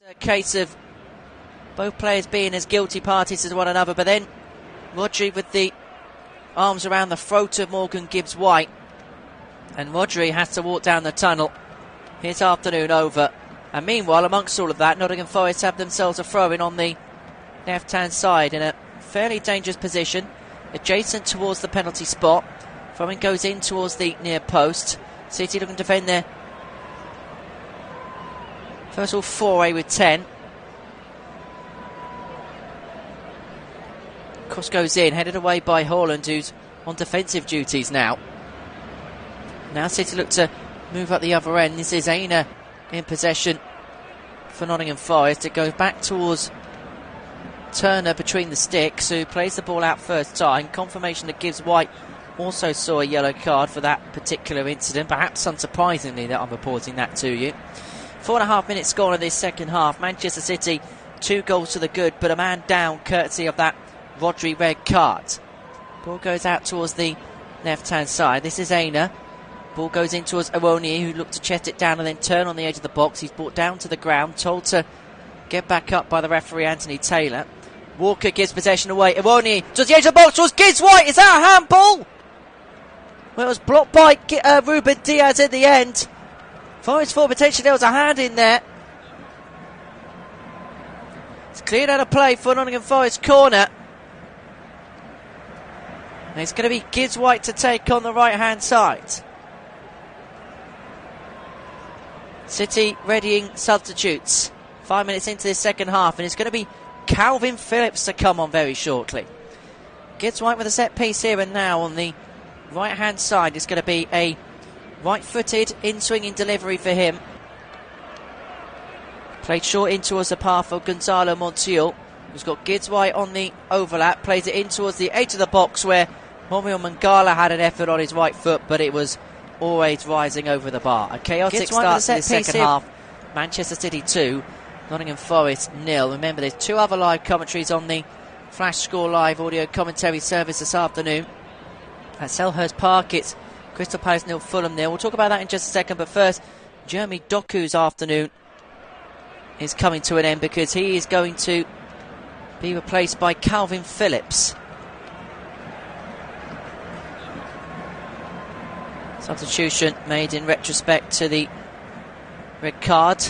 A case of both players being as guilty parties as one another, but then Rodri with the arms around the throat of Morgan Gibbs-White, and Rodri has to walk down the tunnel. His afternoon over, and meanwhile amongst all of that, Nottingham Forest have themselves a throw-in on the left-hand side in a fairly dangerous position, adjacent towards the penalty spot. Throw-in goes in towards the near post. City looking to defend their first of all foray with 10. Cross goes in, headed away by Haaland, who's on defensive duties now. Now City look to move up the other end. This is Aina in possession for Nottingham Forest. It goes back towards Turner between the sticks, who plays the ball out first time. Confirmation that Gibbs-White also saw a yellow card for that particular incident. Perhaps unsurprisingly that I'm reporting that to you. 4.5 minutes gone in this second half. Manchester City 2 goals to the good, but a man down courtesy of that Rodri red card. Ball goes out towards the left-hand side. This is Aina. Ball goes in towards Awoniyi, who looked to chest it down and then turn on the edge of the box. He's brought down to the ground, told to get back up by the referee Anthony Taylor. Walker gives possession away. Awoniyi towards the edge of the box towards Gibbs-White. Is that a handball? Well, it was blocked by Ruben Diaz in the end. Forest thought potentially there was a hand in there. It's cleared out of play for Nottingham Forest corner. And it's going to be Gibbs-White to take on the right-hand side. City readying substitutes. 5 minutes into this second half, and it's going to be Calvin Phillips to come on very shortly. Gibbs-White with a set piece here and now on the right-hand side. It's going to be a right-footed in-swinging delivery for him. Played short in towards the path of Gonzalo Montiel, who's got Gibbs-White on the overlap. Plays it in towards the edge of the box where Romeo Mangala had an effort on his right foot, but it was always rising over the bar. A chaotic start to the second half. Manchester City 2, Nottingham Forest 0. Remember, there's 2 other live commentaries on the Flash Score Live audio commentary service this afternoon. At Selhurst Park, it's Crystal Palace 0, Fulham 0. We'll talk about that in just a second, but first, Jeremy Doku's afternoon is coming to an end because he is going to be replaced by Calvin Phillips. Substitution made in retrospect to the red card.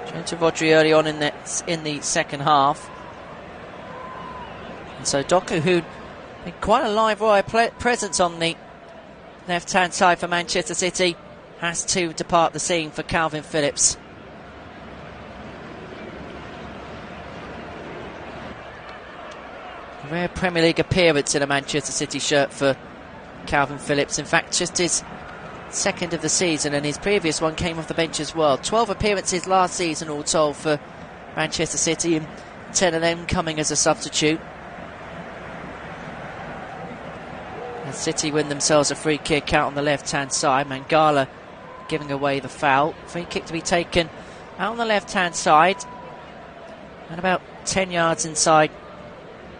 Turned to Rodri early on in the second half. And so Doku, who had quite a live wire presence on the left-hand side for Manchester City, has to depart the scene for Calvin Phillips. A rare Premier League appearance in a Manchester City shirt for Calvin Phillips. In fact, just his second of the season, and his previous one came off the bench as well. 12 appearances last season all told for Manchester City, and 10 of them coming as a substitute. And City win themselves a free kick out on the left-hand side. Mangala giving away the foul. Free kick to be taken out on the left-hand side, and about 10 yards inside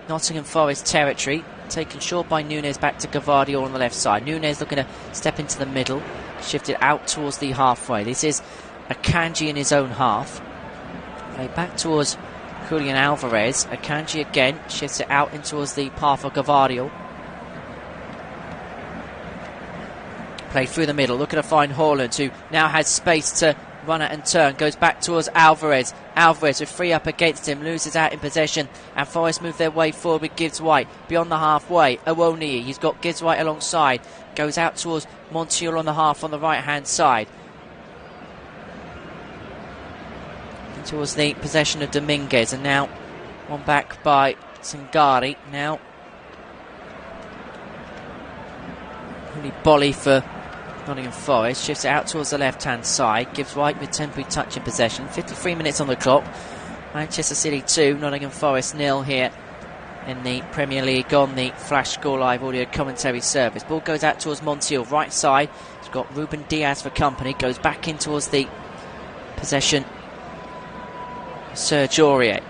Nottingham Forest territory. Taken short by Nunes back to Gavardio on the left side. Nunes looking to step into the middle, shift it out towards the halfway. This is Akanji in his own half. Play back towards Julian Alvarez. Akanji again shifts it out in towards the path of Gavardio. Play through the middle, looking to find Haaland, who now has space to run it and turn. Goes back towards Alvarez. Alvarez with 3 up against him, loses out in possession, and Forest move their way forward with Gibbs-White beyond the halfway. Awoniyi, he's got Gibbs-White alongside, goes out towards Montiel on the half on the right hand side. And towards the possession of Dominguez, and now one back by Sangari. Now really Bolly for Nottingham Forest, shifts it out towards the left-hand side. Gibbs-White with temporary touch in possession. 53 minutes on the clock. Manchester City 2, Nottingham Forest 0 here in the Premier League on the Flash Score Live audio commentary service. Ball goes out towards Montiel, right side. He's got Ruben Diaz for company. Goes back in towards the possession. Serge Aurier.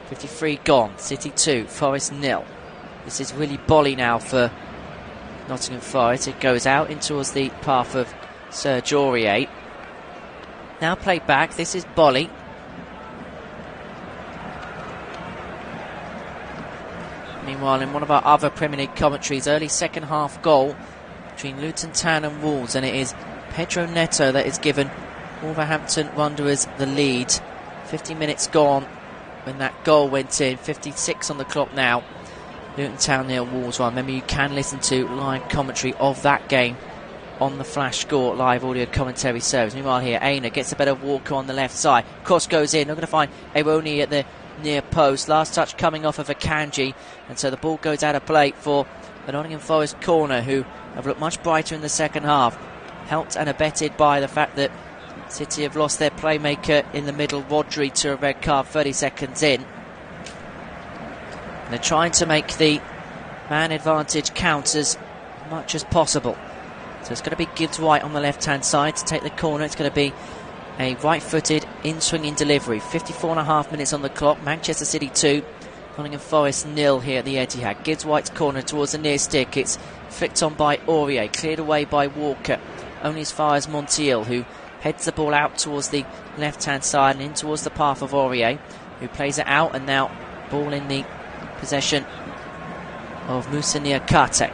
53 gone. City 2, Forest 0. This is really Bolly now for Nottingham Forest. It goes out in towards the path of Serge Aurier. Now played back. This is Bolly. Meanwhile, in one of our other Premier League commentaries, early second half goal between Luton Town and Wolves, and it is Pedro Neto that is given Wolverhampton Wanderers the lead. 50 minutes gone when that goal went in. 56 on the clock now. Luton Town 0, Wolves 1. Remember, you can listen to live commentary of that game on the Flash Score live audio commentary service. Meanwhile here, Aina gets a better Walker on the left side. Cross goes in. Not going to find Ewoni at the near post. Last touch coming off of Akanji, and so the ball goes out of play for the Nottingham Forest corner, who have looked much brighter in the second half. Helped and abetted by the fact that City have lost their playmaker in the middle, Rodri, to a red card 30 seconds in. And they're trying to make the man advantage count as much as possible. So it's going to be Gibbs White on the left-hand side to take the corner. It's going to be a right-footed in-swinging delivery. 54.5 minutes on the clock. Manchester City 2, Nottingham Forest 0 here at the Etihad. Gibbs White's corner towards the near stick. It's flicked on by Aurier, cleared away by Walker. Only as far as Montiel, who heads the ball out towards the left-hand side and in towards the path of Aurier, who plays it out, and now ball in the possession of Moussa Niakate.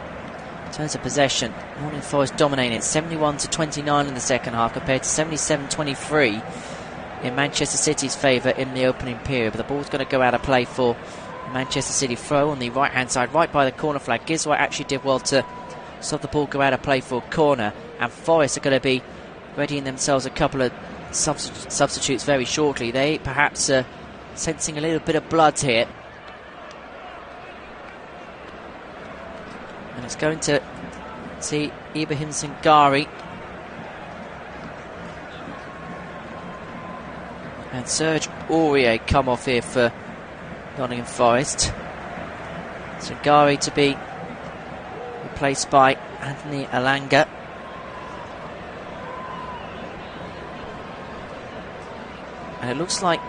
In terms of possession, Nottingham Forest dominating it, 71-29 in the second half compared to 77-23 in Manchester City's favour in the opening period. But the ball's going to go out of play for Manchester City. Throw on the right-hand side, right by the corner flag. Gibbs White actually did well to stop the ball go out of play for a corner, and Forest are going to be readying themselves a couple of substitutes very shortly. They perhaps are sensing a little bit of blood here. And it's going to see Ibrahim Sangari and Serge Aurier come off here for Nottingham Forest. Sangari to be replaced by Anthony Alanga. And it looks like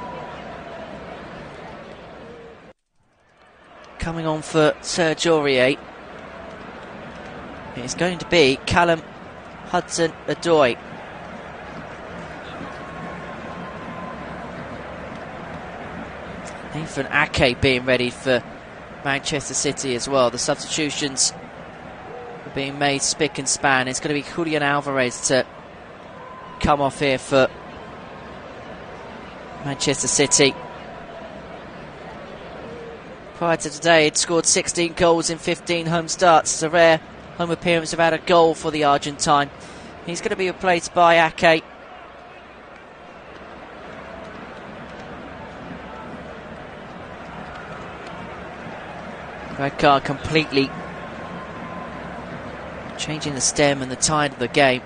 coming on for Serge Aurier, it's going to be Callum Hudson-Odoi. Nathan Ake being ready for Manchester City as well. The substitutions are being made spick and span. It's going to be Julian Alvarez to come off here for Manchester City. Prior to today, he'd scored 16 goals in 15 home starts. It's a rare home appearance without a goal for the Argentine. He's going to be replaced by Ake. Red card completely changing the stem and the tide of the game.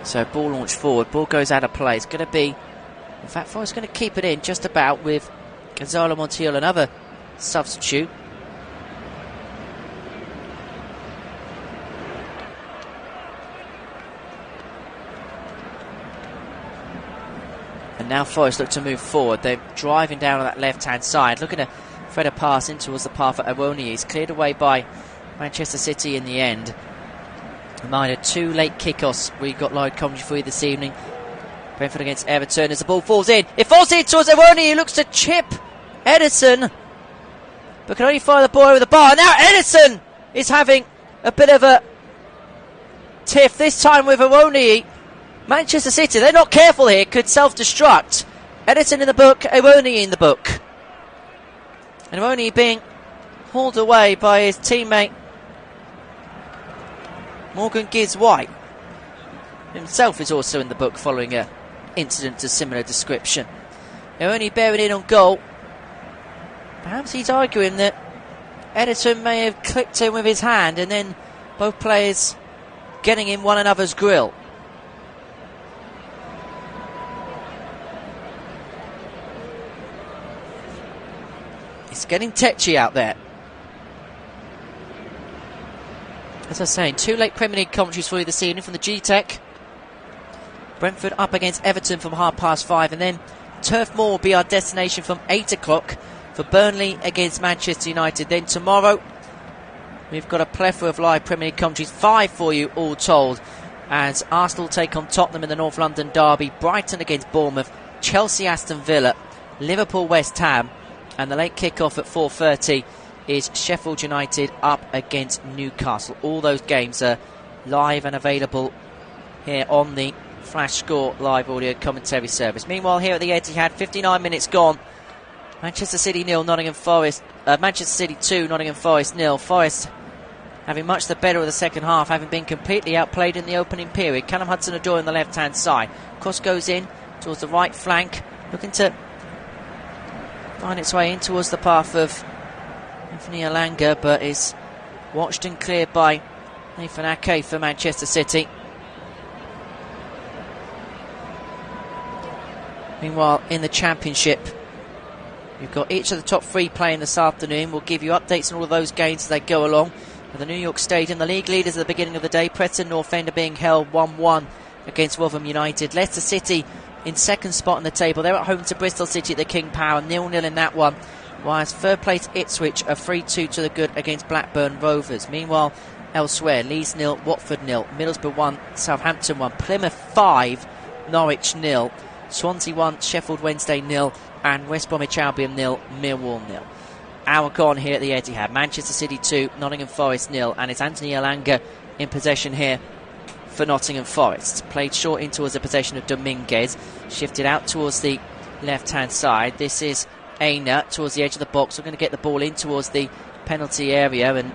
So ball launched forward, ball goes out of play. It's going to be, in fact, Forest going to keep it in just about with Gonzalo Montiel, another substitute. And now Forest look to move forward. They're driving down on that left-hand side, looking to thread a pass in towards the path of Ewoni. He's cleared away by Manchester City in the end. Reminder, 2 late kickoffs we got live commentary for you this evening. Brentford against Everton as the ball falls in. It falls in towards Ewoni, who looks to chip Edison, but can only fire the ball over the bar. Now Edison is having a bit of a tiff, this time with Ewoni. Manchester City, they're not careful here, could self-destruct. Edison in the book, Ewoni in the book. And Ewoni being hauled away by his teammate Morgan Gibbs White. Himself is also in the book following an incident of similar description. They're only bearing in on goal. Perhaps he's arguing that Edison may have clipped him with his hand, and then both players getting in one another's grill. It's getting tetchy out there. As I was saying, 2 late Premier League commentaries for you this evening from the G-Tech. Brentford up against Everton from 5:30, and then Turf Moor will be our destination from 8 o'clock for Burnley against Manchester United. Then tomorrow, we've got a plethora of live Premier League commentaries, 5 for you all told, as Arsenal take on Tottenham in the North London derby, Brighton against Bournemouth, Chelsea Aston Villa, Liverpool West Ham, and the late kick-off at 4:30 is Sheffield United up against Newcastle. All those games are live and available here on the Flash Score live audio commentary service. Meanwhile, here at the Etihad, 59 minutes gone. Manchester City 0, Nottingham Forest. Manchester City 2, Nottingham Forest 0. Forest having much the better of the second half, having been completely outplayed in the opening period. Callum Hudson-Odoi on the left-hand side. Cross goes in towards the right flank, looking to find its way in towards the path of Anthony Elanga, but is watched and cleared by Nathan Ake for Manchester City. Meanwhile, in the Championship, you've got each of the top 3 playing this afternoon. We'll give you updates on all of those games as they go along. At the New York Stadium, the league leaders at the beginning of the day, Preston North End are being held 1-1 against Rotherham United. Leicester City in second spot in the table. They're at home to Bristol City at the King Power, 0-0 in that one. Whilst third place Ipswich are 3-2 to the good against Blackburn Rovers. Meanwhile, elsewhere, Leeds 0, Watford 0, Middlesbrough 1, Southampton 1, Plymouth 5, Norwich 0, Swansea 1, Sheffield Wednesday 0, and West Bromwich Albion 0, Millwall 0. Hour gone here at the Etihad. Manchester City 2, Nottingham Forest 0, and it's Anthony Elanga in possession here for Nottingham Forest. Played short in towards the possession of Dominguez, shifted out towards the left-hand side. This is Aina towards the edge of the box. We're going to get the ball in towards the penalty area and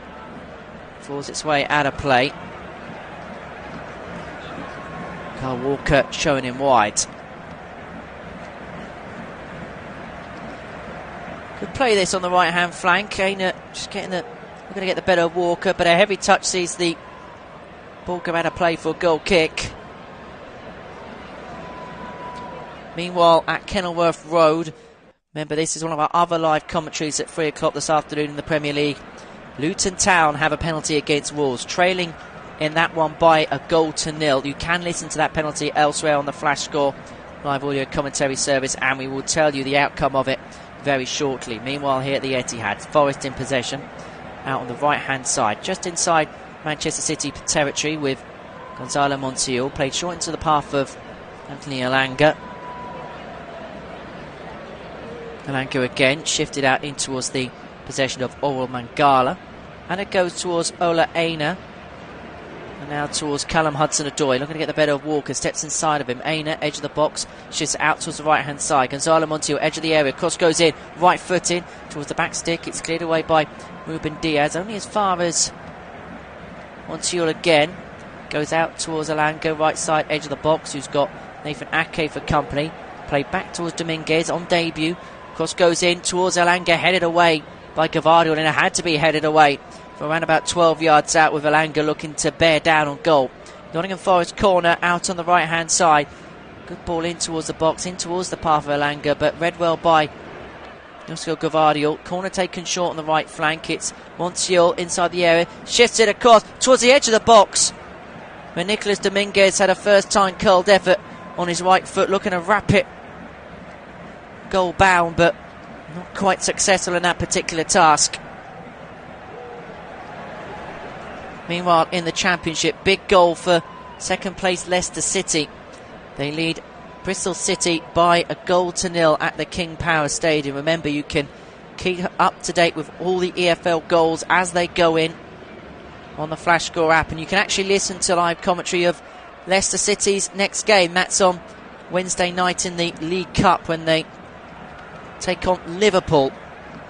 force its way out of play. Kyle Walker showing him wide. Could play this on the right hand flank. Aina just getting the, we're going to get the better of Walker, but a heavy touch sees the ball go out of play for a goal kick. Meanwhile, at Kenilworth Road, remember this is one of our other live commentaries at 3 o'clock this afternoon in the Premier League. Luton Town have a penalty against Wolves, trailing in that one by a 0-0. You can listen to that penalty elsewhere on the Flash Score live audio commentary service, and we will tell you the outcome of it very shortly. Meanwhile, here at the Etihad, Forest in possession out on the right hand side, just inside Manchester City territory, with Gonzalo Montiel played short into the path of Anthony Elanga. Elanga again shifted out in towards the possession of Orel Mangala, and it goes towards Ola Aina, and now towards Callum Hudson-Odoi, looking to get the better of Walker, steps inside of him. Aina, edge of the box, shifts out towards the right hand side. Gonzalo Montiel, edge of the area, cross goes in, right foot in towards the back stick. It's cleared away by Ruben Diaz, only as far as Montiel again. Goes out towards Elanga, right side, edge of the box, who's got Nathan Ake for company. Played back towards Dominguez on debut. Cross goes in towards Elanga, headed away by Gavardio, and it had to be headed away from around about 12 yards out, with Elanga looking to bear down on goal. Nottingham Forest corner out on the right hand side. Good ball in towards the box, in towards the path of Elanga, but read well by Oscar Gavardio. Corner taken short on the right flank. It's Montiel inside the area, shifts it across towards the edge of the box, where Nicolas Dominguez had a first time curled effort on his right foot, looking to wrap it goal bound, but not quite successful in that particular task. Meanwhile, in the Championship, big goal for second place Leicester City. They lead Bristol City by a 0-0 at the King Power Stadium. Remember, you can keep up to date with all the EFL goals as they go in on the Flash Score app, and you can actually listen to live commentary of Leicester City's next game. That's on Wednesday night in the League Cup when they take on Liverpool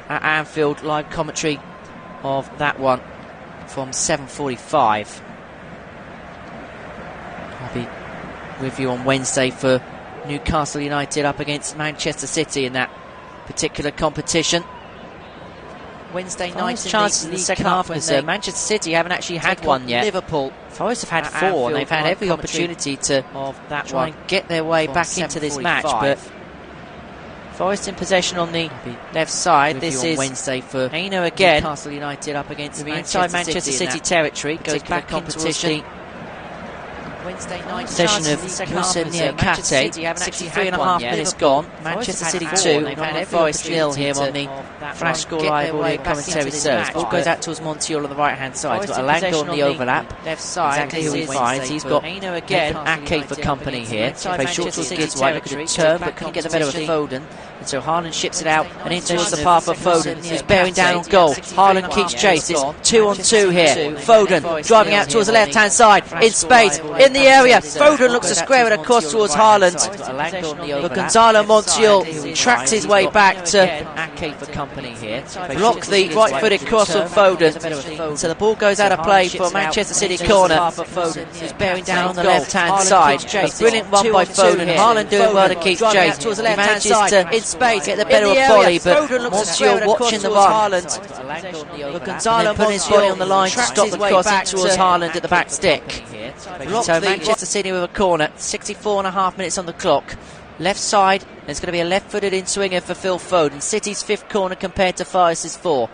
at Anfield. Live commentary of that one from 7:45. I'll be with you on Wednesday for Newcastle United up against Manchester City in that particular competition. Wednesday night chances in the second half, because Manchester City haven't actually had one yet. Liverpool, Forest have had 4, and they've had every opportunity to try and get their way back into this match, but Forest in possession on the left side. This is Wednesday for Aina again. Newcastle United up against inside Manchester City territory. Goes back into the Possession of Matchday. 63.5 minutes gone. Manchester City 2, Nottingham Forest 0 here on the Flash Score Live audio commentary service. Ball goes out towards Montiel on the right hand side. He's got Haaland on the overlap. Left side, exactly who he finds. He's got again Ake for company here. Plays short towards Gibbs White, looking at turn, but couldn't get the better of Foden. And so Haaland ships it out and in towards the path of Foden. He's bearing down on goal. Haaland keeps chase. It's 2-on-2 here. Foden driving out towards the left hand side. In space, in the area. Foden looks to square it across towards Haaland. But Gonzalo Montiel tracks his way back to Ake for company here. Block the right-footed cross on Foden. So the ball goes out of play for Manchester City corner. He's bearing down on the left-hand side. A brilliant one by Foden. Haaland doing well to keep chase. He manages to in space get the better of Bolly, but Montiel watching the run. But Gonzalo putting his body on the line to stop the cross in towards Haaland at the back stick. So Manchester City with a corner, 64.5 minutes on the clock. Left side, there's going to be a left-footed in-swinger for Phil Foden. City's 5th corner compared to Forest's 4.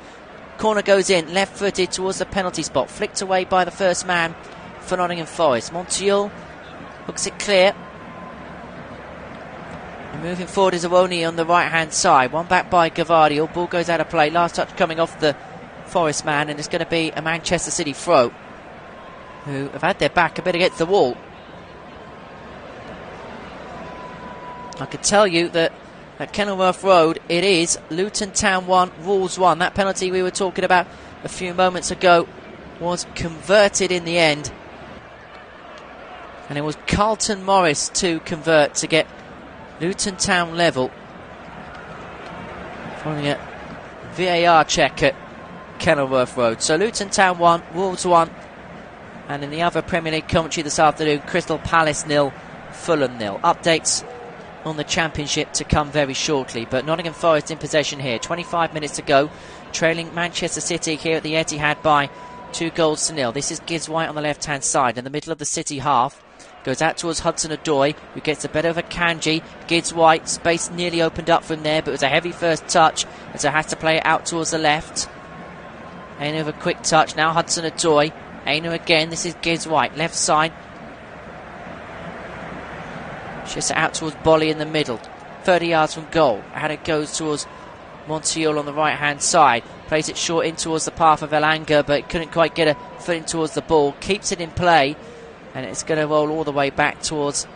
Corner goes in, left-footed towards the penalty spot. Flicked away by the first man for Nottingham Forest. Montiel hooks it clear. And moving forward is Awoni on the right-hand side. One back by Gvardiol. Ball goes out of play. Last touch coming off the Forest man, and it's going to be a Manchester City throw, who have had their back a bit against the wall. I could tell you that at Kenilworth Road it is Luton Town 1, Wolves 1. That penalty we were talking about a few moments ago was converted in the end, and it was Carlton Morris to convert to get Luton Town level following a VAR check at Kenilworth Road. So Luton Town 1, Wolves 1. And in the other Premier League commentary this afternoon, Crystal Palace 0, Fulham 0. Updates on the Championship to come very shortly. But Nottingham Forest in possession here. 25 minutes to go. Trailing Manchester City here at the Etihad by 2-0. This is Gibbs White on the left-hand side. In the middle of the City half. Goes out towards Hudson-Odoi, who gets a bit of a Kanji. Gibbs White, space nearly opened up from there, but it was a heavy first touch. And so has to play it out towards the left. Aina with a quick touch. Now Hudson-Odoi. Aina again, this is Gibbs White, left side. Shifts it out towards Bolly in the middle. 30 yards from goal. And it goes towards Montiel on the right hand side. Plays it short in towards the path of Elanga, but couldn't quite get a foot in towards the ball. Keeps it in play, and it's going to roll all the way back towards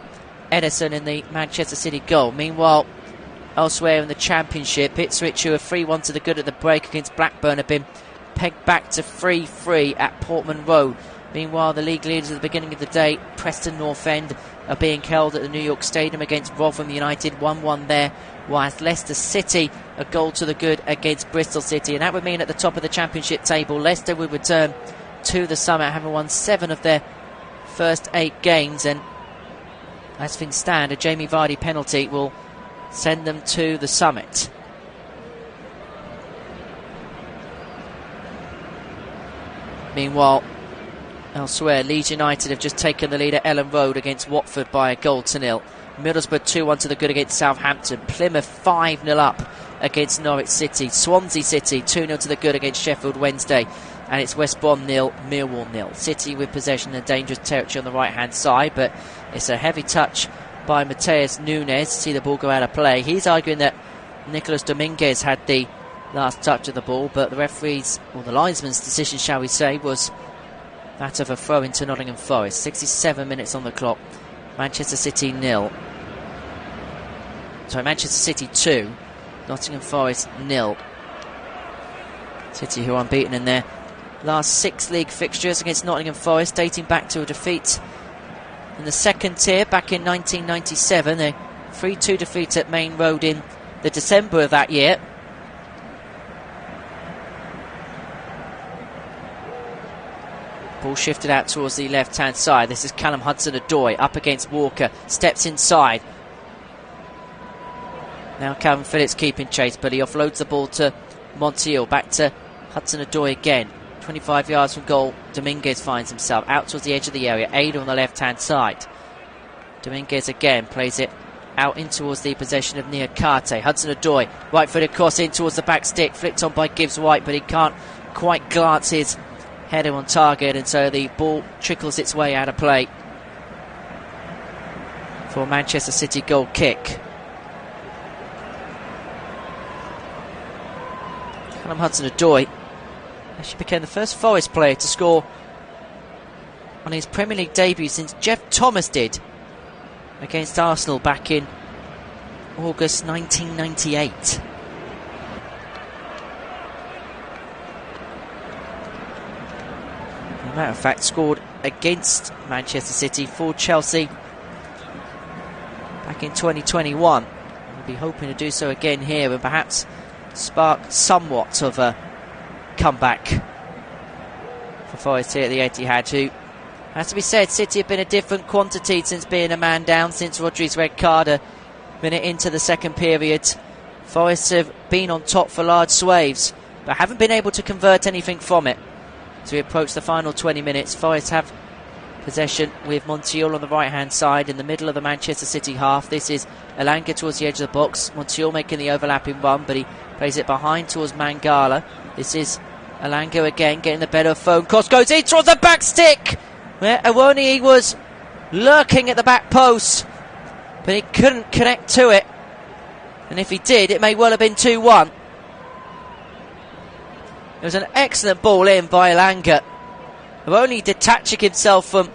Edison in the Manchester City goal. Meanwhile, elsewhere in the Championship, Ipswich, who are 3-1 to the good at the break against Blackburn, have been pegged back to 3-3 at Portman Road. Meanwhile, the league leaders at the beginning of the day, Preston North End, are being held at the New York Stadium against Rotherham United, 1-1 there, whilst Leicester City a goal to the good against Bristol City. And that would mean at the top of the Championship table, Leicester would return to the summit, having won 7 of their first 8 games. And as things stand, a Jamie Vardy penalty will send them to the summit. Meanwhile, elsewhere, Leeds United have just taken the lead at Ellen Road against Watford by 1-0. Middlesbrough 2-1 to the good against Southampton. Plymouth 5-0 up against Norwich City. Swansea City 2-0 to the good against Sheffield Wednesday. And it's West Brom 0, Millwall 0. City with possession in dangerous territory on the right-hand side, but it's a heavy touch by Mateus Nunes. See the ball go out of play. He's arguing that Nicolas Dominguez had the last touch of the ball, but the referee's, or the linesman's decision, shall we say, was that of a throw into Nottingham Forest. 67 minutes on the clock. Manchester City 0. Sorry, Manchester City 2. Nottingham Forest 0. City, who are unbeaten in their last 6 league fixtures against Nottingham Forest, dating back to a defeat in the second tier back in 1997. A 3-2 defeat at Main Road in the December of that year. Ball shifted out towards the left-hand side. This is Callum Hudson-Odoi up against Walker. Steps inside. Now Calvin Phillips keeping chase, but he offloads the ball to Montiel. Back to Hudson-Odoi again. 25 yards from goal, Dominguez finds himself out towards the edge of the area. Ada on the left-hand side. Dominguez again plays it out in towards the possession of Niakate. Hudson-Odoi, right-footed cross in towards the back stick. Flicked on by Gibbs White, but he can't quite glance his header on target, and so the ball trickles its way out of play. for Manchester City goal kick. Callum Hudson-Odoi actually became the first Forest player to score on his Premier League debut since Jeff Thomas did against Arsenal back in August 1998. As a matter of fact, scored against Manchester City for Chelsea back in 2021. We'll be hoping to do so again here and perhaps spark somewhat of a comeback for Forest here at the Etihad, who, has to be said, City have been a different quantity since being a man down, since Rodri's red card a minute into the second period. Forest have been on top for large swathes, but haven't been able to convert anything from it. As we approach the final 20 minutes, Forest have possession with Montiel on the right hand side in the middle of the Manchester City half. This is Elanga towards the edge of the box. Montiel making the overlapping run, but he plays it behind towards Mangala. This is Elanga again getting the better of Foden. Cross goes in towards the back stick, where Awoniyi was lurking at the back post, but he couldn't connect to it, and if he did, it may well have been 2-1. It was an excellent ball in by Elanga, only detaching himself from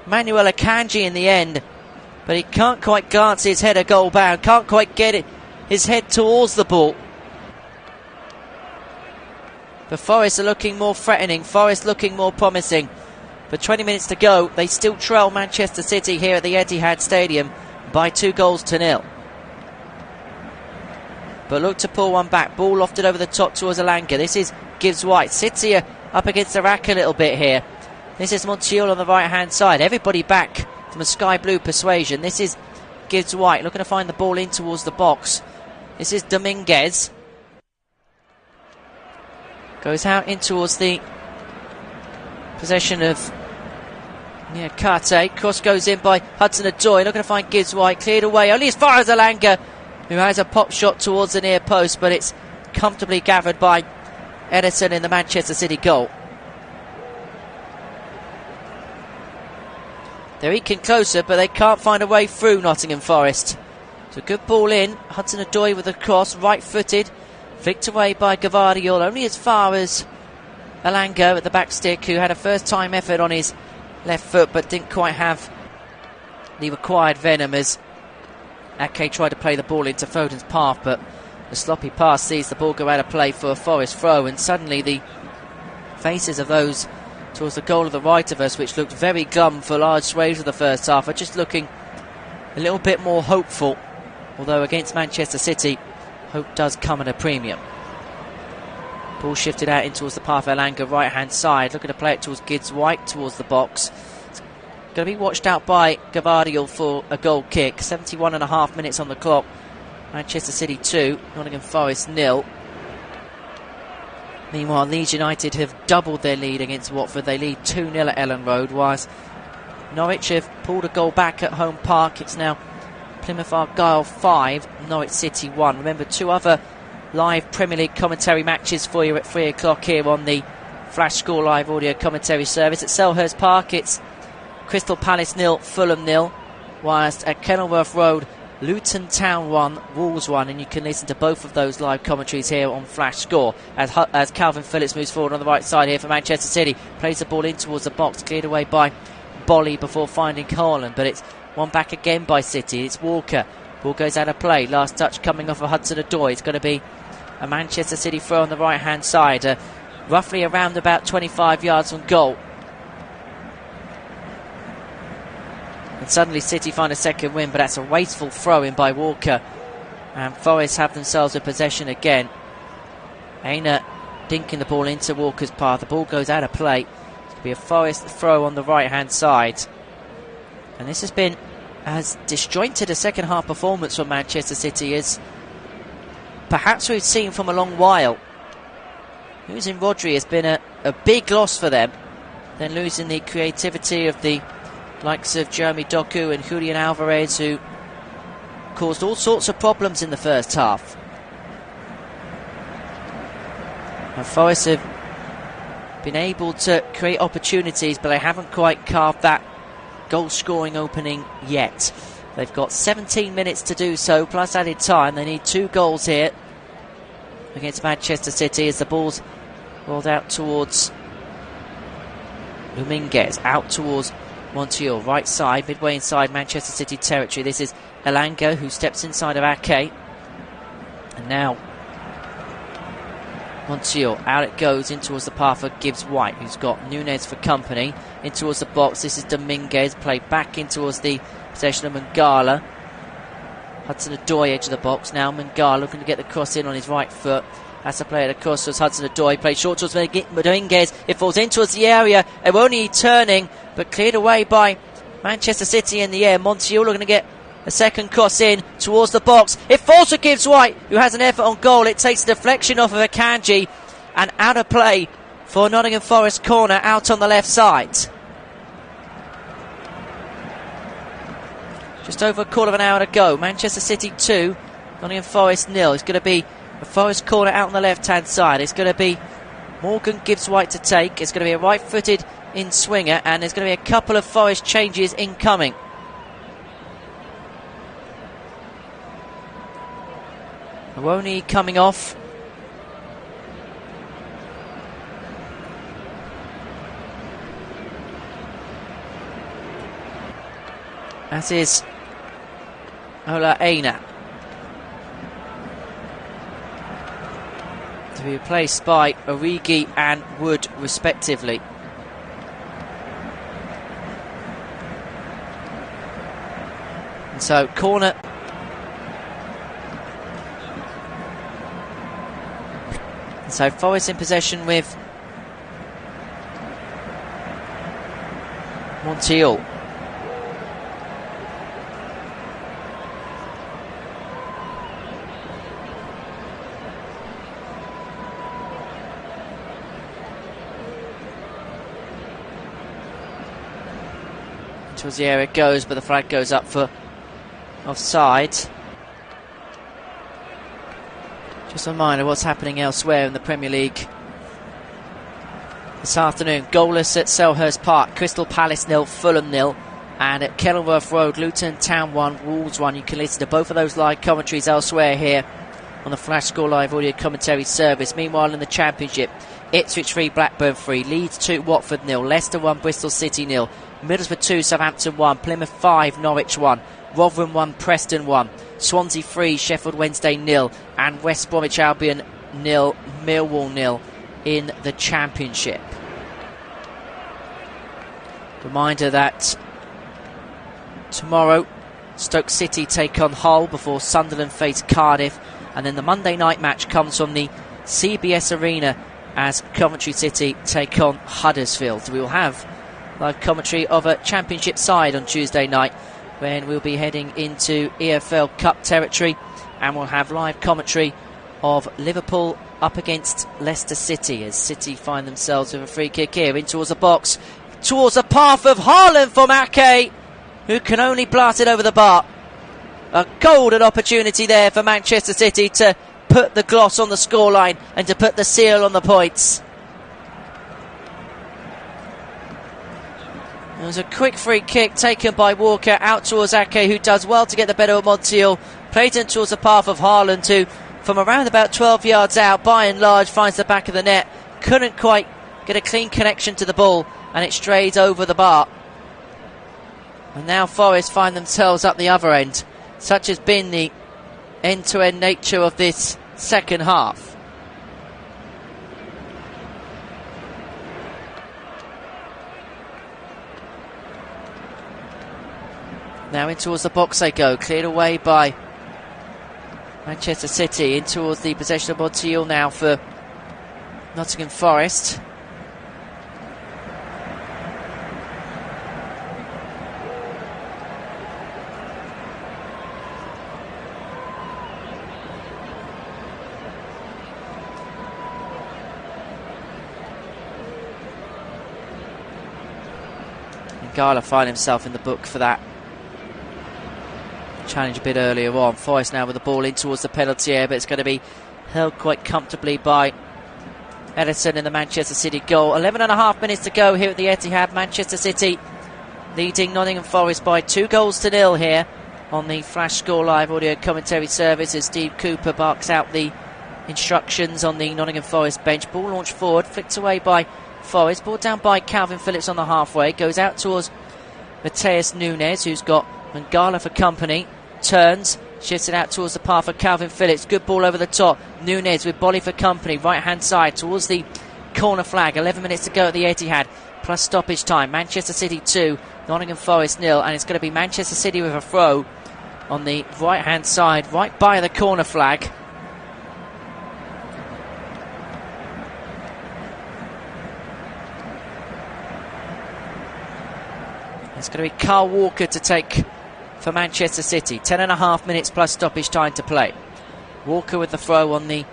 Manuel Akanji in the end, but he can't quite glance his header goal bound, can't quite get it, his head towards the ball. The Forest are looking more threatening, Forest looking more promising. For 20 minutes to go, they still trail Manchester City here at the Etihad Stadium by 2-0. But look to pull one back, ball lofted over the top towards Elanga. This is Gibbs-White. City are up against the rack a little bit here. This is Montiel on the right hand side, everybody back from a sky blue persuasion. This is Gibbs-White looking to find the ball in towards the box. This is Dominguez, goes out in towards the possession of Karte. Cross goes in by Hudson-Odoi, looking to find Gibbs-White, cleared away only as far as Elanga, who has a pop shot towards the near post, but it's comfortably gathered by Ederson in the Manchester City goal. They're eking closer, but they can't find a way through Nottingham Forest. So good ball in, Hudson-Odoi with a cross, right-footed, flicked away by Gvardiol, only as far as Elanga at the back stick, who had a first-time effort on his left foot, but didn't quite have the required venom as Ake tried to play the ball into Foden's path, but the sloppy pass sees the ball go out of play for a Forest throw, and suddenly the faces of those towards the goal of the right of us, which looked very glum for large swathes of the first half, are just looking a little bit more hopeful, although against Manchester City, hope does come at a premium. Ball shifted out in towards the path of Elanga, right hand side, looking to play it towards Gibbs-White towards the box. Going to be watched out by Gvardiol for a goal kick. 71.5 minutes on the clock. Manchester City 2, Nottingham Forest 0. Meanwhile, Leeds United have doubled their lead against Watford. They lead 2-0 at Ellen Road, whilst Norwich have pulled a goal back at home park. It's now Plymouth Argyle 5, Norwich City 1. Remember, 2 other live Premier League commentary matches for you at 3 o'clock here on the Flash Score Live audio commentary service. At Selhurst Park, it's Crystal Palace 0, Fulham 0, whilst at Kenilworth Road, Luton Town 1, Wolves 1, and you can listen to both of those live commentaries here on Flash Score as Calvin Phillips moves forward on the right side here for Manchester City, plays the ball in towards the box, cleared away by Bolly before finding Haaland, but it's one back again by City. It's Walker, ball goes out of play, last touch coming off of Hudson-Odoi. It's going to be a Manchester City throw on the right hand side, roughly around about 25 yards from goal. And suddenly City find a second win, but that's a wasteful throw in by Walker, and Forest have themselves a possession again. Aina dinking the ball into Walker's path, the ball goes out of play. It's going to be a Forest throw on the right hand side, and this has been as disjointed a second half performance from Manchester City as perhaps we've seen from a long while. Losing Rodri has been a big loss for them, then losing the creativity of the likes of Jeremy Doku and Julian Alvarez, who caused all sorts of problems in the first half. And Forest have been able to create opportunities, but they haven't quite carved that goal-scoring opening yet. They've got 17 minutes to do so, plus added time. They need 2 goals here against Manchester City as the ball's rolled out towards Dominguez, out towards Montiel, right side, midway inside Manchester City territory. This is Elanga, who steps inside of Ake. And now Montiel, out it goes in towards the path of Gibbs-White, who's got Nunez for company. In towards the box, this is Dominguez, played back in towards the possession of Mangala. Hudson-Odoi, edge of the box. Now Mangala looking to get the cross in on his right foot. Has to play it across towards Hudson-Odoi, plays short towards Dominguez. It falls in towards the area. Ewoni turning, but cleared away by Manchester City in the air. Montiel looking to get a second cross in towards the box. It falls to Gibbs-White, who has an effort on goal. It takes a deflection off of Akanji, and out of play for Nottingham Forest corner out on the left side. Just over a quarter of an hour to go. Manchester City 2, Nottingham Forest 0. It's going to be a Forest corner out on the left-hand side. It's going to be Morgan Gibbs-White to take. It's going to be a right-footed in-swinger, and there's going to be a couple of Forest changes incoming. Ewoni coming off. That is Ola Aina, to be replaced by Origi and Wood respectively. And so corner. And so Forest in possession with Montiel. Towards the area it goes, but the flag goes up for offside. Just a reminder what's happening elsewhere in the Premier League this afternoon. Goalless at Selhurst Park, Crystal Palace 0, Fulham 0, and at Kenilworth Road, Luton Town 1, Wolves 1. You can listen to both of those live commentaries elsewhere here on the Flash Score Live audio commentary service. Meanwhile in the Championship, Ipswich 3, Blackburn 3, Leeds 2, Watford 0, Leicester 1, Bristol City 0, Middlesbrough 2, Southampton 1, Plymouth 5, Norwich 1, Rotherham 1, Preston 1, Swansea 3, Sheffield Wednesday 0, and West Bromwich Albion 0, Millwall 0 in the Championship. Reminder that tomorrow Stoke City take on Hull before Sunderland face Cardiff, and then the Monday night match comes from the CBS Arena as Coventry City take on Huddersfield. We will have live commentary of a Championship side on Tuesday night when we'll be heading into EFL Cup territory, and we'll have live commentary of Liverpool up against Leicester City as City find themselves with a free kick here in towards the box, towards the path of Haaland from Ake, who can only blast it over the bar. A golden opportunity there for Manchester City to put the gloss on the scoreline and to put the seal on the points. It was a quick free kick taken by Walker out towards Ake, who does well to get the better of Montiel. Played in towards the path of Haaland, who from around about 12 yards out by and large finds the back of the net. Couldn't quite get a clean connection to the ball, and it strays over the bar. And now Forest find themselves up the other end. Such has been the end-to-end nature of this second half. Now in towards the box they go, cleared away by Manchester City. In towards the possession of Montiel now for Nottingham Forest. And Gala find himself in the book for that challenge a bit earlier on. Forest now with the ball in towards the penalty area, but it's going to be held quite comfortably by Ederson in the Manchester City goal. 11.5 minutes to go here at the Etihad. Manchester City leading Nottingham Forest by 2-0 here on the Flash Score Live audio commentary service as Steve Cooper barks out the instructions on the Nottingham Forest bench. Ball launched forward, flicked away by Forest, ball down by Calvin Phillips on the halfway, goes out towards Mateus Nunes, who's got Mangala for company, turns, shifts it out towards the path of Calvin Phillips. Good ball over the top. Nunes with Bolly for company, right hand side towards the corner flag. 11 minutes to go at the Etihad, plus stoppage time. Manchester City 2, Nottingham Forest 0, and it's going to be Manchester City with a throw on the right hand side, right by the corner flag. It's going to be Carl Walker to take for Manchester City. 10.5 minutes plus stoppage time to play. Walker with the throw on the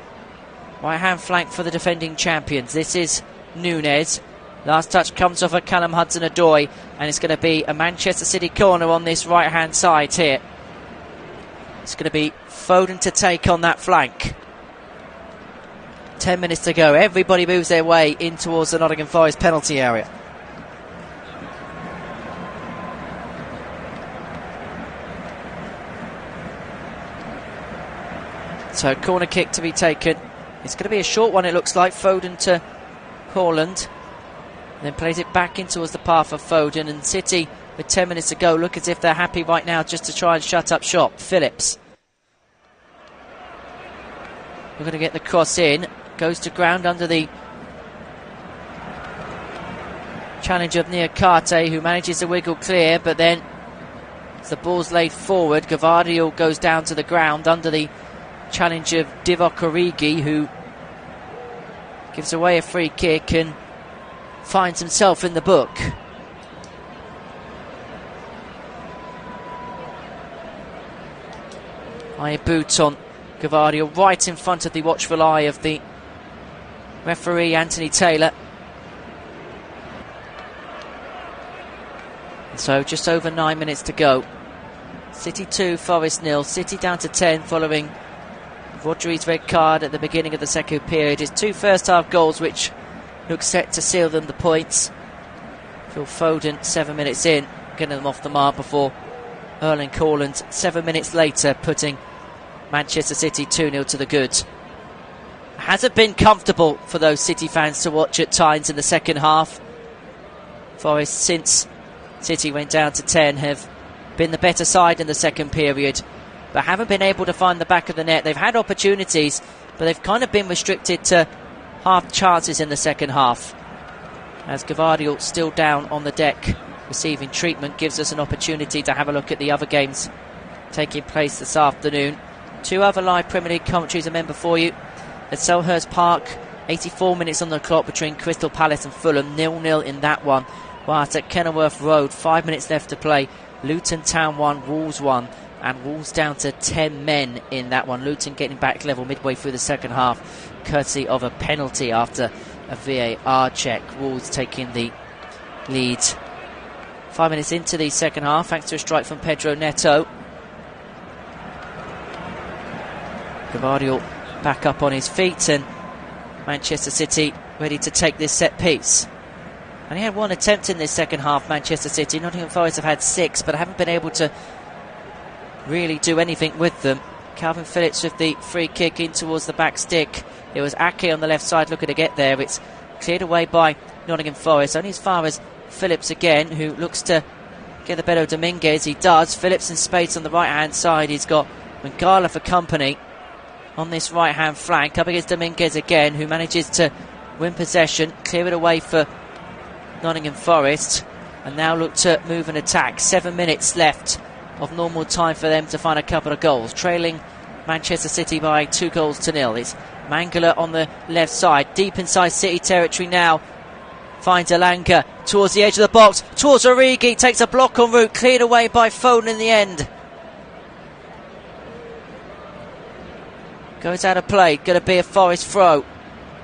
right hand flank for the defending champions. This is Nunes. Last touch comes off of Callum Hudson-Odoi, and it's going to be a Manchester City corner on this right hand side here. It's going to be Foden to take on that flank. 10 minutes to go. Everybody moves their way in towards the Nottingham Forest penalty area. So corner kick to be taken. It's going to be a short one, it looks like. Foden to Haaland. Then plays it back in towards the path of Foden. And City, with 10 minutes to go, look as if they're happy right now just to try and shut up shop. Phillips. We're going to get the cross in. Goes to ground under the challenge of Niakate, who manages to wiggle clear. But then as the ball's laid forward, Gvardiol goes down to the ground under the challenge of Divock Origi, who gives away a free kick and finds himself in the book. High boot on Gvardiol, right in front of the watchful eye of the referee Anthony Taylor. So just over 9 minutes to go. City 2, Forest 0. City down to 10 following Rodri's red card at the beginning of the second period. His 2 first half goals which look set to seal them the points. Phil Foden 7 minutes in, getting them off the mark before Erling Haaland 7 minutes later putting Manchester City 2-0 to the good. Hasn't been comfortable for those City fans to watch at times in the second half. Forest, since City went down to 10, have been the better side in the second period, but haven't been able to find the back of the net. They've had opportunities, but they've kind of been restricted to half chances in the second half. As Gvardiol still down on the deck receiving treatment, gives us an opportunity to have a look at the other games taking place this afternoon. 2 other live Premier League commentaries are meant before you. At Selhurst Park, 84 minutes on the clock between Crystal Palace and Fulham, 0-0 in that one. Whilst at Kenilworth Road, 5 minutes left to play, Luton Town 1, Wolves 1, and Wolves down to 10 men in that one. Luton getting back level midway through the second half, courtesy of a penalty after a VAR check. Wolves taking the lead 5 minutes into the second half, thanks to a strike from Pedro Neto. Gvardiol back up on his feet, and Manchester City ready to take this set piece. And he had 1 attempt in this second half, Manchester City. Nottingham Forest have had 6, but haven't been able to really do anything with them. Calvin Phillips with the free kick in towards the back stick. It was Ake on the left side looking to get there. It's cleared away by Nottingham Forest, only as far as Phillips again, who looks to get the better of Dominguez. He does. Phillips in space on the right hand side. He's got Mangala for company on this right hand flank, up against Dominguez again, who manages to win possession, clear it away for Nottingham Forest, and now look to move and attack. 7 minutes left of normal time for them to find a couple of goals, trailing Manchester City by 2-0. It's Mangala on the left side, deep inside City territory now, finds Elanga towards the edge of the box, towards Origi, takes a block en route, cleared away by Foden in the end. Goes out of play, going to be a Forest throw.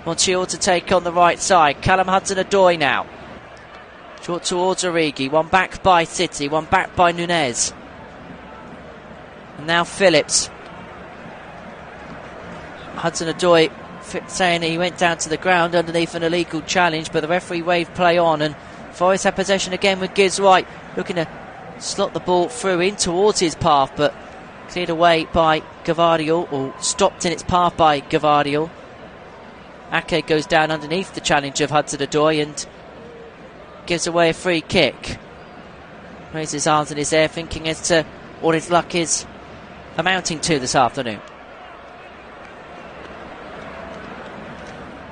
Montiel to take on the right side. Callum Hudson-Odoi now. Short towards Origi, one back by City, one back by Nunes. And now Phillips. Hudson-Odoi saying he went down to the ground underneath an illegal challenge, but the referee waved play on, and Forest had possession again with Gibbs White, looking to slot the ball through in towards his path, but cleared away by Gvardiol, or stopped in its path by Gvardiol. Ake goes down underneath the challenge of Hudson-Odoi and gives away a free kick. Raises his arms in his air, thinking as to what his luck is amounting to this afternoon.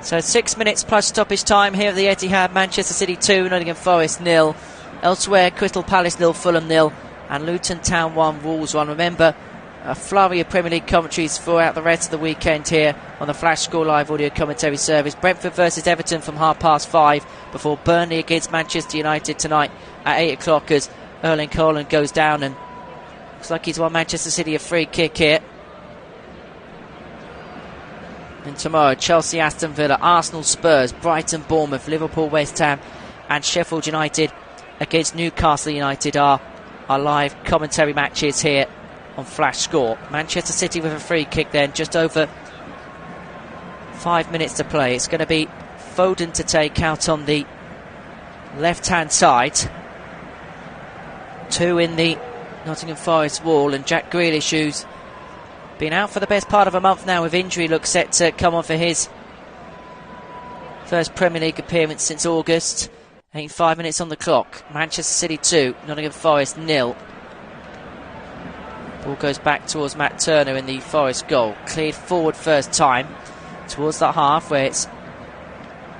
So 6 minutes plus stoppage time here at the Etihad. Manchester City 2, Nottingham Forest 0. Elsewhere, Crystal Palace 0, Fulham 0, and Luton Town 1, Wolves 1. Remember, a flurry of Premier League commentaries throughout the rest of the weekend here on the Flash Score Live audio commentary service. Brentford versus Everton from 5:30, before Burnley against Manchester United tonight at 8 o'clock as Erling Haaland goes down, and looks like he's won Manchester City a free kick here. And tomorrow, Chelsea, Aston Villa, Arsenal, Spurs, Brighton, Bournemouth, Liverpool, West Ham and Sheffield United against Newcastle United are our live commentary matches here on Flash Score. Manchester City with a free kick then, just over 5 minutes to play. It's going to be Foden to take out on the left-hand side. 2 in the Nottingham Forest wall, and Jack Grealish, who's been out for the best part of a month now with injury, looks set to come on for his first Premier League appearance since August. 5 minutes on the clock. Manchester City 2, Nottingham Forest 0. Ball goes back towards Matt Turner in the Forest goal. Cleared forward first time towards that half, where it's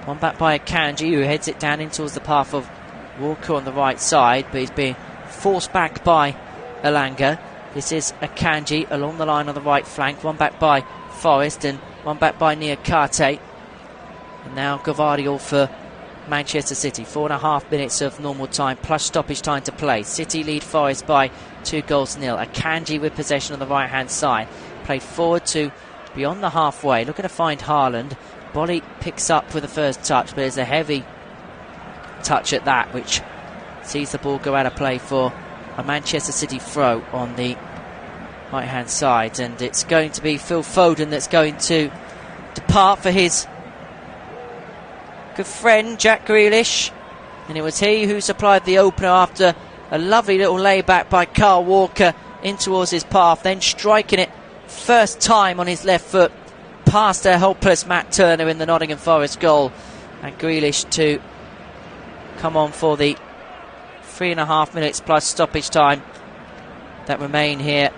one back by Akanji, who heads it down in towards the path of Walker on the right side, but he's being forced back by Elanga. This is Akanji along the line on the right flank. One back by Forest and one back by Niakate. And now Gvardiol for Manchester City. 4.5 minutes of normal time plus stoppage time to play. City lead Forest by 2-0. Akanji with possession on the right hand side. Played forward to beyond the halfway. Looking to find Haaland. Bolly picks up with the first touch, but there's a heavy touch at that, which sees the ball go out of play for a Manchester City throw on the right hand side. And it's going to be Phil Foden that's going to depart for his good friend Jack Grealish, and it was he who supplied the opener after a lovely little layback by Carl Walker in towards his path, then striking it first time on his left foot past a helpless Matt Turner in the Nottingham Forest goal. And Grealish to come on for the 3.5 minutes plus stoppage time that remain here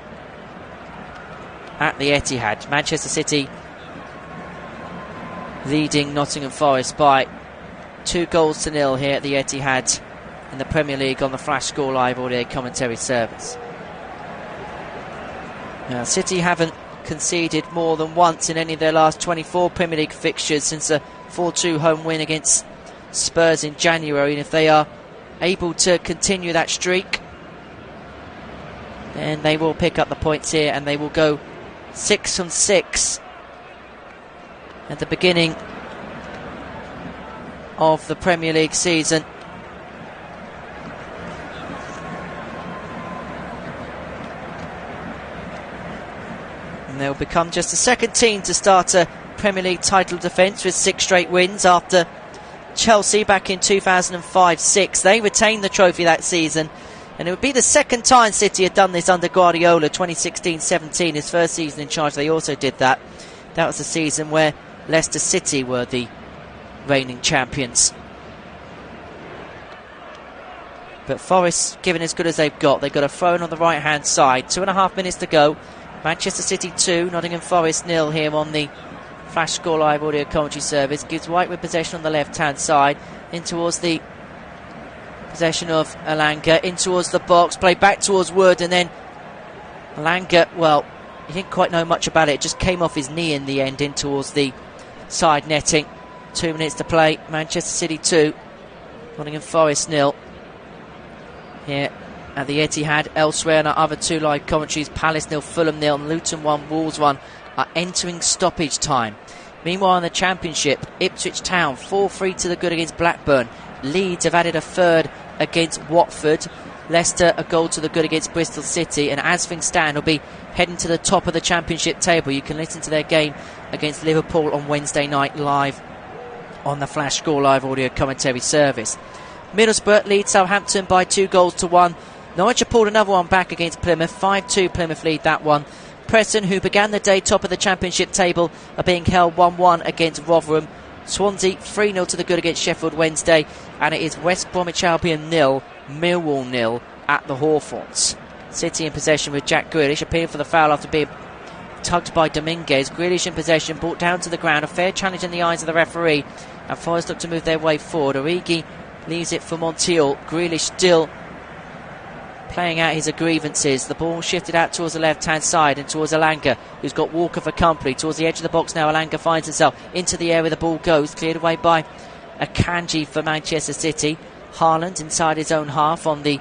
at the Etihad. Manchester City leading Nottingham Forest by 2-0 here at the Etihad in the Premier League on the Flash Score Live audio commentary service. Now, City haven't conceded more than once in any of their last 24 Premier League fixtures since a 4-2 home win against Spurs in January, and if they are able to continue that streak, then they will pick up the points here and they will go 6-6 at the beginning of the Premier League season. And they'll become just the second team to start a Premier League title defence with 6 straight wins after Chelsea back in 2005-06. They retained the trophy that season, and it would be the second time City had done this under Guardiola. 2016-17, his first season in charge, they also did that. That was the season where Leicester City were the reigning champions. But Forest giving as good as they've got. They've got a throw in on the right hand side. 2.5 minutes to go. Manchester City 2, Nottingham Forest 0 here on the Flash Score Live audio commentary service. Gives White with possession on the left hand side, in towards the possession of Elanga, in towards the box, play back towards Wood, and then Elanga, well, he didn't quite know much about it. It just came off his knee in the end, in towards the side netting. 2 minutes to play. Manchester City 2, Nottingham Forest 0 here at the Etihad. Elsewhere in our other 2 live commentaries, Palace 0, Fulham 0, and Luton 1, Wolves 1 are entering stoppage time. Meanwhile in the Championship, Ipswich Town 4-3 to the good against Blackburn. Leeds have added a third against Watford. Leicester a goal to the good against Bristol City, and as things stand will be heading to the top of the Championship table. You can listen to their game against Liverpool on Wednesday night live on the Flash Score Live audio commentary service. Middlesbrough leads Southampton by 2-1. Norwich have pulled another one back against Plymouth. 5-2 Plymouth lead that one. Preston, who began the day top of the Championship table, are being held 1-1 against Rotherham. Swansea 3-0 to the good against Sheffield Wednesday. And it is West Bromwich Albion 0, Millwall 0 at the Hawthorns. City in possession with Jack Grealish appealing for the foul after being tugged by Dominguez. Grealish in possession, brought down to the ground. A fair challenge in the eyes of the referee. And Forest look to move their way forward. Origi leaves it for Montiel. Grealish still playing out his grievances. The ball shifted out towards the left-hand side and towards Elanga, who's got Walker for company. Towards the edge of the box now, Elanga finds himself into the area. The ball goes, cleared away by Akanji for Manchester City. Haaland inside his own half on the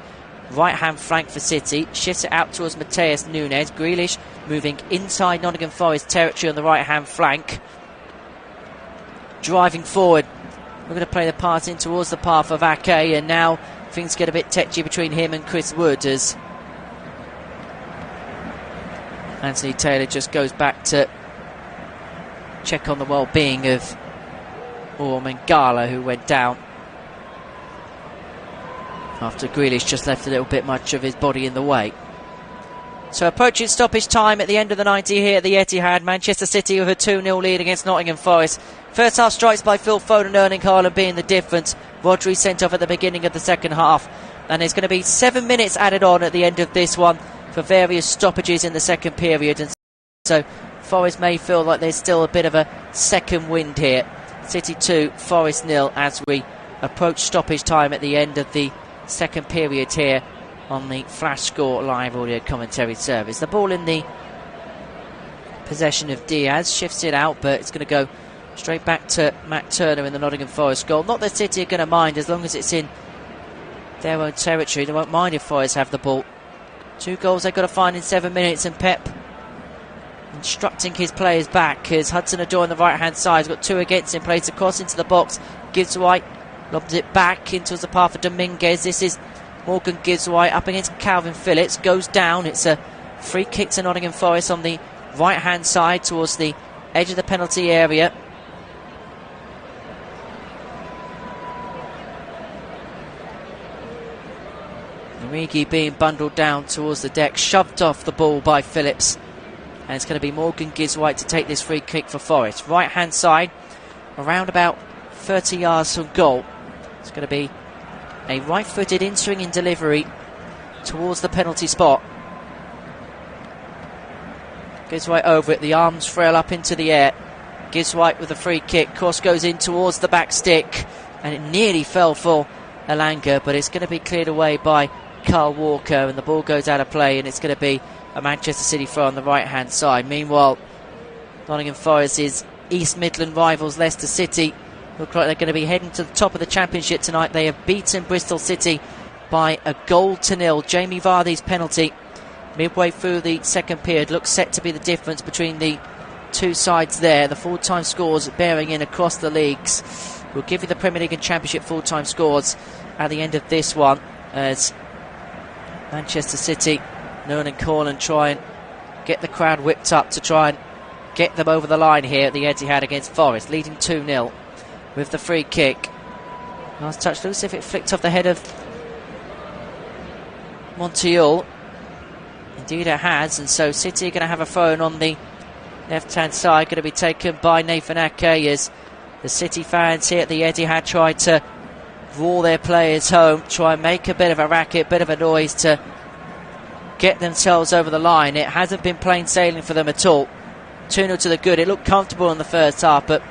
right-hand flank for City. Shifts it out towards Mateus Nunes. Grealish moving inside Nottingham Forest territory on the right-hand flank. Driving forward. We're going to play the pass in towards the path of Ake, and now things get a bit tetchy between him and Chris Wood as Anthony Taylor just goes back to check on the well-being of Mangala, who went down after Grealish just left a little bit much of his body in the way. So approaching stoppage time at the end of the 90 here at the Etihad. Manchester City with a 2-0 lead against Nottingham Forest. First half strikes by Phil Foden, Erling Haaland being the difference. Rodri sent off at the beginning of the second half. And there's going to be 7 minutes added on at the end of this one for various stoppages in the second period. And so Forest may feel like there's still a bit of a second wind here. City 2, Forest 0 as we approach stoppage time at the end of the second period here on the Flash Score live audio commentary service. The ball in the possession of Diaz, shifts it out, but it's going to go straight back to Matt Turner in the Nottingham Forest goal. Not that City are going to mind as long as it's in their own territory. They won't mind if Forest have the ball. 2 goals they've got to find in 7 minutes, and Pep instructing his players back as Hudson-Odoi on the right hand side has got 2 against him, plays across into the box. Gibbs White lobs it back into the path of Dominguez. This is Morgan Gibbs White up against Calvin Phillips, goes down. It's a free kick to Nottingham Forest on the right hand side towards the edge of the penalty area. Origi being bundled down towards the deck, shoved off the ball by Phillips, and it's going to be Morgan Gibbs White to take this free kick for Forest. Right hand side, around about 30 yards from goal. It's going to be a right-footed in-swinging delivery towards the penalty spot. Gibbs White over it, the arms frail up into the air. Gibbs White with a free kick, cross goes in towards the back stick, and it nearly fell for Elanga, but it's going to be cleared away by Carl Walker, and the ball goes out of play, and it's going to be a Manchester City throw on the right-hand side. Meanwhile, Nottingham Forest's East Midland rivals Leicester City look like they're going to be heading to the top of the Championship tonight. They have beaten Bristol City by 1-0. Jamie Vardy's penalty midway through the second period looks set to be the difference between the two sides there. The full-time scores bearing in across the leagues. We'll give you the Premier League and Championship full-time scores at the end of this one as Manchester City, Nolan Corlan, try and get the crowd whipped up to try and get them over the line here at the Etihad against Forest, leading 2-0 with the free kick. Last touch, looks as if it flicked off the head of Montiel. Indeed it has, and so City are going to have a phone on the left-hand side, going to be taken by Nathan Ake as the City fans here at the Etihad try to draw their players home, try and make a bit of a racket, bit of a noise to get themselves over the line. It hasn't been plain sailing for them at all. 2-0 to the good. It looked comfortable in the first half, but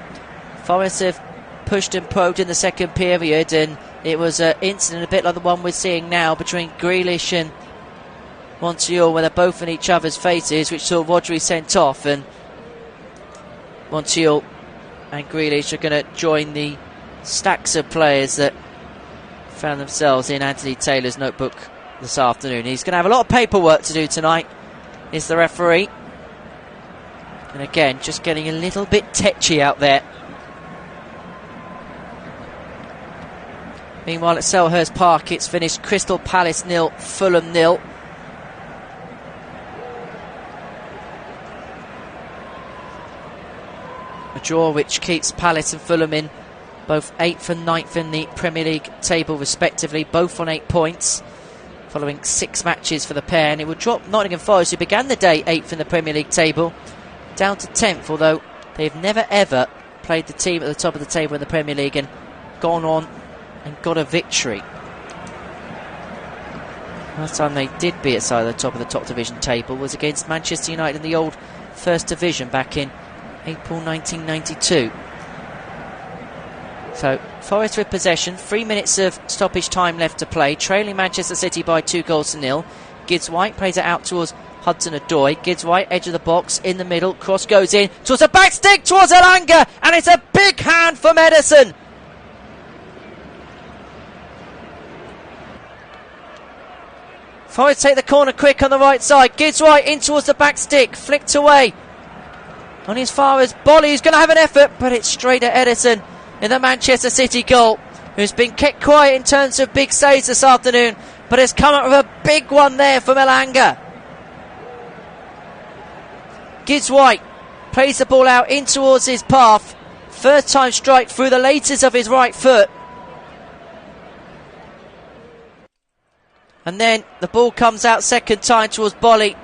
Forest have pushed and probed in the second period, and it was an incident a bit like the one we're seeing now between Grealish and Montiel, where they're both in each other's faces, which saw Rodri sent off, and Montiel and Grealish are going to join the stacks of players that found themselves in Anthony Taylor's notebook this afternoon. He's going to have a lot of paperwork to do tonight, is the referee. And again, just getting a little bit tetchy out there. Meanwhile at Selhurst Park, it's finished Crystal Palace 0, Fulham 0. A draw which keeps Palace and Fulham in both 8th and 9th in the Premier League table respectively, both on 8 points. following 6 matches for the pair, and it would drop Nottingham Forest, who began the day 8th in the Premier League table, down to 10th, although they've never ever played the team at the top of the table in the Premier League and gone on and got a victory. Last time they did be at the top of the top division table was against Manchester United in the old First Division back in April 1992. So Forest with possession, 3 minutes of stoppage time left to play, trailing Manchester City by 2-0. Gibbs White plays it out towards Hudson-Odoi. Gibbs White, edge of the box, in the middle, cross goes in towards the back stick towards Elanga, and it's a big hand from Ederson. Forest take the corner quick on the right side. Gibbs White in towards the back stick, flicked away on as far as Bolly, who's going to have an effort, but it's straight at Ederson in the Manchester City goal, who's been kept quiet in terms of big saves this afternoon, but has come up with a big one there from Elanga. Gibbs White plays the ball out in towards his path. First time strike through the latest of his right foot. And then the ball comes out second time towards Bolly,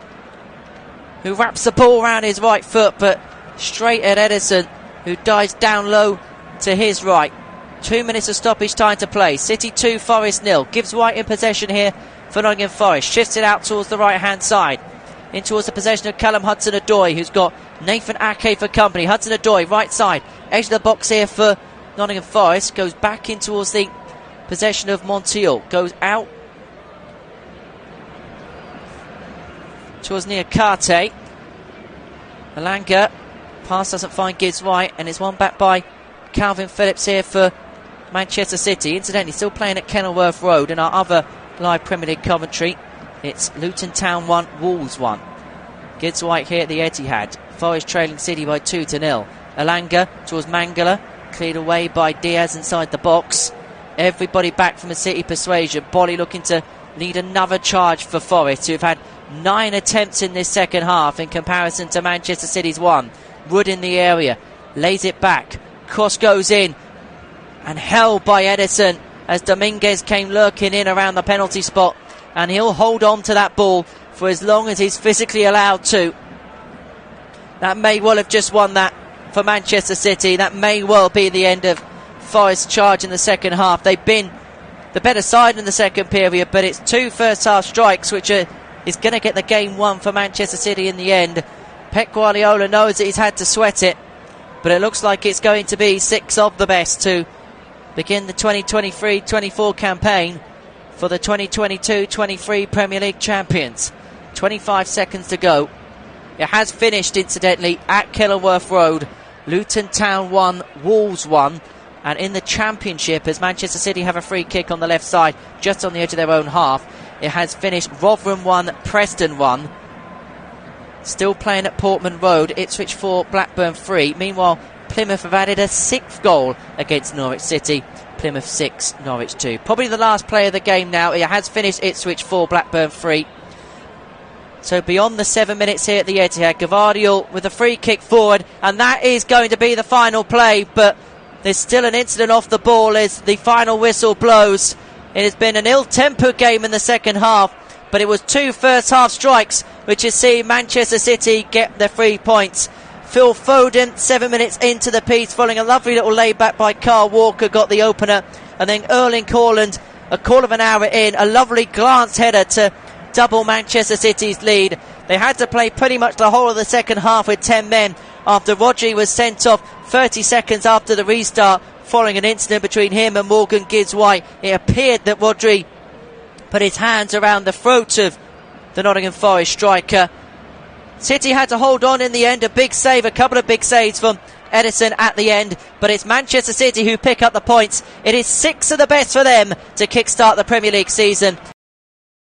who wraps the ball around his right foot, but straight at Ederson, who dives down low to his right. 2 minutes of stoppage time to play. City 2, Forest 0. Gibbs White in possession here for Nottingham Forest. Shifts it out towards the right hand side. In towards the possession of Callum Hudson-Odoi, who's got Nathan Ake for company. Hudson-Odoi, right side. Edge of the box here for Nottingham Forest. Goes back in towards the possession of Montiel. Goes out towards Niakate. Elanga. Pass doesn't find Gibbs White, and it's one back by Calvin Phillips here for Manchester City. Incidentally, still playing at Kenilworth Road in our other live Premier League commentary. It's Luton Town 1, Wolves 1. Gibbs White here at the Etihad. Forest trailing City by 2-0. Elanga towards Mangala, cleared away by Diaz inside the box. Everybody back from a City persuasion. Bolly looking to lead another charge for Forest, who've had 9 attempts in this second half in comparison to Manchester City's 1. Wood in the area, lays it back. Cross goes in and held by Ederson as Dominguez came lurking in around the penalty spot, and he'll hold on to that ball for as long as he's physically allowed to. That may well have just won that for Manchester City. That may well be the end of Forest's charge in the second half. They've been the better side in the second period, but it's 2 first half strikes which is going to get the game won for Manchester City in the end. Pep Guardiola knows that he's had to sweat it, but it looks like it's going to be 6 of the best to begin the 2023-24 campaign for the 2022-23 Premier League champions. 25 seconds to go. It has finished, incidentally, at Kenilworth Road. Luton Town 1, Wolves 1. And in the championship, as Manchester City have a free kick on the left side, just on the edge of their own half, it has finished Rotherham 1, Preston 1. Still playing at Portman Road, Ipswich 4, Blackburn 3. Meanwhile, Plymouth have added a 6th goal against Norwich City. Plymouth 6, Norwich 2. Probably the last play of the game now. It has finished Ipswich 4, Blackburn 3. So beyond the 7 minutes here at the Etihad, Gvardiol with a free kick forward, and that is going to be the final play, but there's still an incident off the ball as the final whistle blows. It has been an ill-tempered game in the second half, but it was 2 first half strikes which has seen Manchester City get their 3 points. Phil Foden, 7 minutes into the piece, following a lovely little layback by Carl Walker, got the opener, and then Erling Haaland, a quarter of an hour in, a lovely glance header to double Manchester City's lead. They had to play pretty much the whole of the second half with 10 men after Rodri was sent off 30 seconds after the restart following an incident between him and Morgan Gibbs White. It appeared that Rodri put his hands around the throat of the Nottingham Forest striker. City had to hold on in the end. A big save, a couple of big saves from Ederson at the end, but it's Manchester City who pick up the points. It is 6 of the best for them to kickstart the Premier League season.